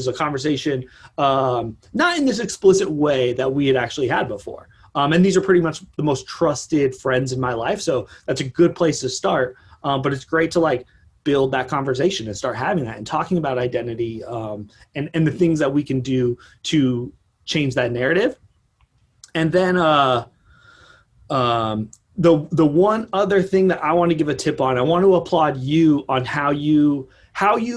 a conversation, not in this explicit way that we had actually had before. And these are pretty much the most trusted friends in my life. So that's a good place to start. But it's great to like build that conversation and start having that and talking about identity, and the things that we can do to change that narrative. And then the one other thing that I want to give a tip on, I want to applaud you on how you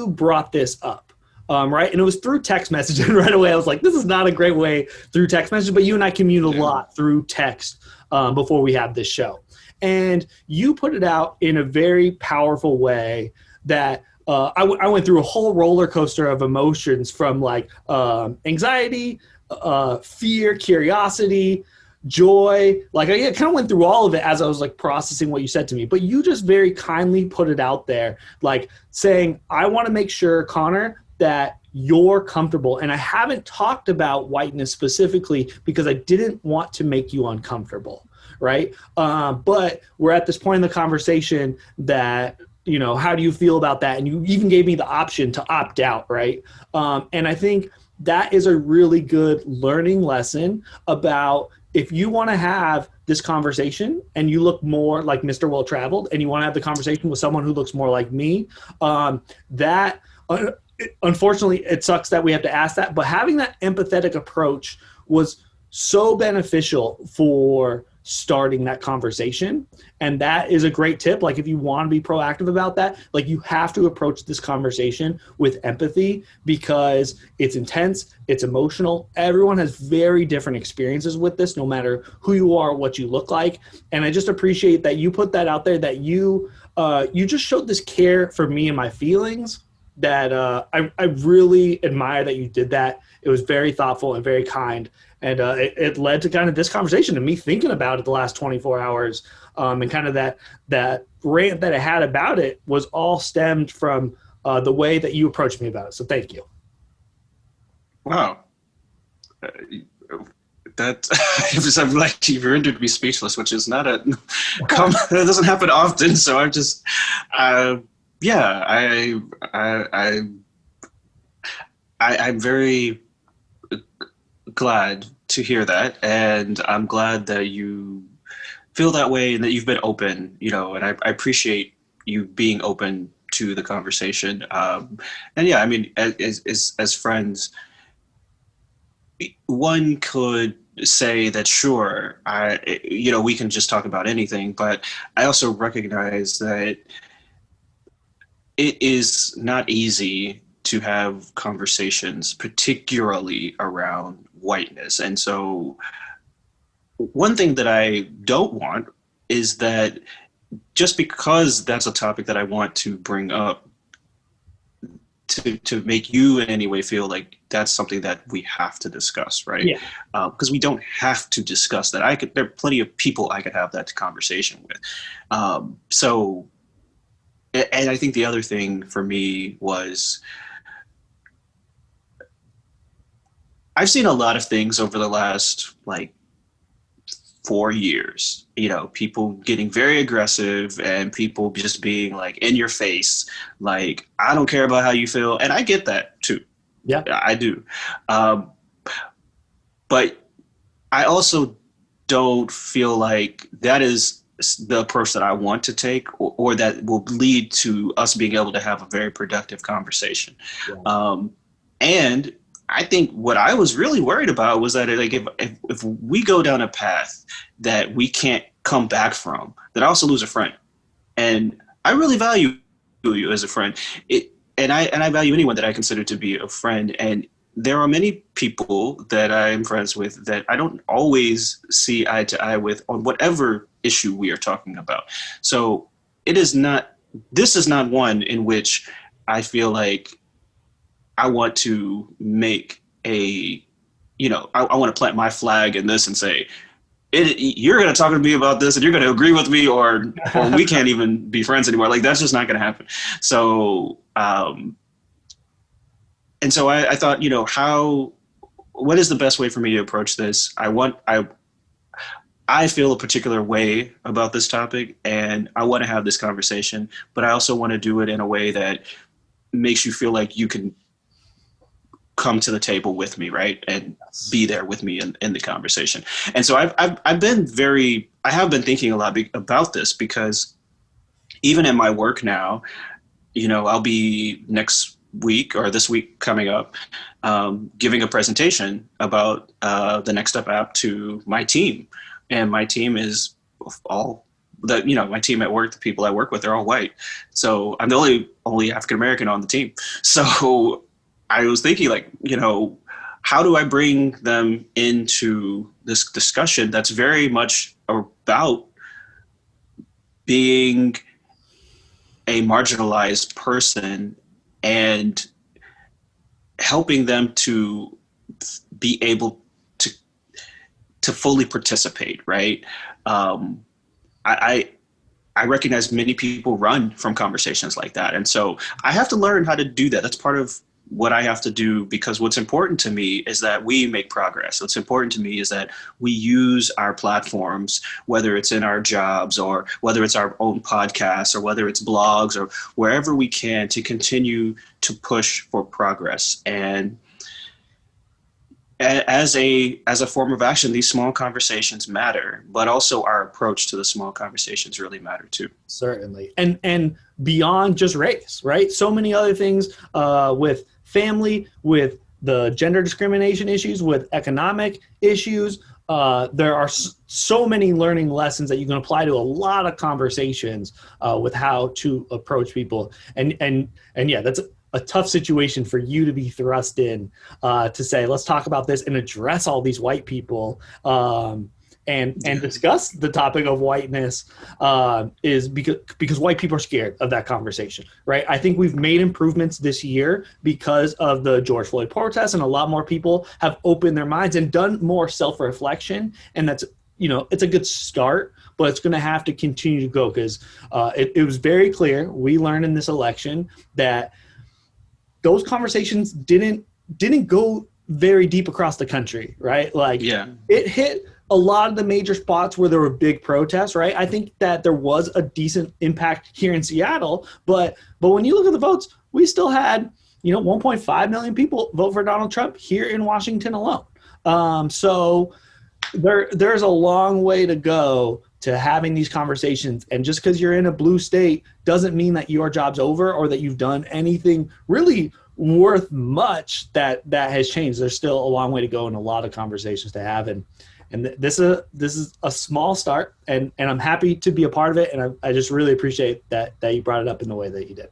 brought this up. Right. And it was through text message. And right away I was like, this is not a great way through text message, but you and I commute a lot through text before we have this show. And you put it out in a very powerful way that I went through a whole roller coaster of emotions, from like anxiety, fear, curiosity, joy. Like I kind of went through all of it as I was like processing what you said to me, but you just very kindly put it out there, like saying, I want to make sure, Conner, that you're comfortable. And I haven't talked about whiteness specifically because I didn't want to make you uncomfortable. Right. But we're at this point in the conversation that, you know, how do you feel about that? And you even gave me the option to opt out. Right. And I think that is a really good learning lesson about, if you want to have this conversation and you look more like Mr. Well-Traveled and you want to have the conversation with someone who looks more like me, unfortunately, it sucks that we have to ask that, but having that empathetic approach was so beneficial for starting that conversation. And that is a great tip. Like if you want to be proactive about that, like you have to approach this conversation with empathy, because it's intense, it's emotional. Everyone has very different experiences with this, no matter who you are, what you look like. And I just appreciate that you put that out there, that you just showed this care for me and my feelings, that I really admire that you did that. It was very thoughtful and very kind. And it led to kind of this conversation and me thinking about it the last 24 hours. And kind of that rant that I had about it was all stemmed from the way that you approached me about it. So thank you. Wow. I'm like, you've rendered me speechless, which is not that doesn't happen often. So I'm just, I'm very glad to hear that, and I'm glad that you feel that way and that you've been open, you know, and I appreciate you being open to the conversation. And yeah, I mean, as friends, one could say that, sure, we can just talk about anything, but I also recognize that it is not easy to have conversations, particularly around whiteness. And so one thing that I don't want is that just because that's a topic that I want to bring up, to make you in any way feel like that's something that we have to discuss, right? Yeah. Because we don't have to discuss that. There are plenty of people I could have that conversation with. And I think the other thing for me was, I've seen a lot of things over the last 4 years, you know, people getting very aggressive and people just being like in your face, like, I don't care about how you feel. And I get that too. Yeah, I do. But I also don't feel like that is the approach that I want to take, or that will lead to us being able to have a very productive conversation. Yeah. And I think what I was really worried about was that, like, if we go down a path that we can't come back from, that I also lose a friend. And I really value you as a friend. And I value anyone that I consider to be a friend. And there are many people that I'm friends with that I don't always see eye to eye with on whatever issue we are talking about. So this is not one in which I feel like I want to make I want to plant my flag in this and say, you're going to talk to me about this and you're going to agree with me, or we can't even be friends anymore. Like, that's just not going to happen. So, and so I thought, what is the best way for me to approach this? I feel a particular way about this topic, and I want to have this conversation, but I also want to do it in a way that makes you feel like you can come to the table with me, right, and Yes. be there with me in the conversation. And so I have been thinking a lot about this, because even in my work now, I'll be next week or this week coming up, giving a presentation about the Next Up app to my team, and my team is all my team at work, the people I work with, they're all white. So I'm the only African American on the team. So I was thinking, like, how do I bring them into this discussion that's very much about being a marginalized person and helping them to be able to fully participate, right? Um, I I recognize many people run from conversations like that, and so I have to learn how to do that. That's part of what I have to do, because what's important to me is that we make progress. What's important to me is that we use our platforms, whether it's in our jobs or whether it's our own podcasts or whether it's blogs or wherever we can, to continue to push for progress. And as a form of action, these small conversations matter, but also our approach to the small conversations really matter too. Certainly. And beyond just race, right? So many other things with family, with the gender discrimination issues, with economic issues. There are so many learning lessons that you can apply to a lot of conversations with how to approach people. And yeah, that's a tough situation for you to be thrust in to say, let's talk about this and address all these white people. And discuss the topic of whiteness is because white people are scared of that conversation, right? I think we've made improvements this year because of the George Floyd protests, and a lot more people have opened their minds and done more self-reflection, and that's it's a good start, but it's going to have to continue to go, because it was very clear, we learned in this election, that those conversations didn't go very deep across the country, right? Like, Yeah. it hit a lot of the major spots where there were big protests, right? I think that there was a decent impact here in Seattle, but when you look at the votes, we still had 1.5 million people vote for Donald Trump here in Washington alone. So there's a long way to go to having these conversations, and just because you're in a blue state doesn't mean that your job's over or that you've done anything really worth much that has changed. There's still a long way to go and a lot of conversations to have, and this is a small start, and I'm happy to be a part of it, and I just really appreciate that you brought it up in the way that you did.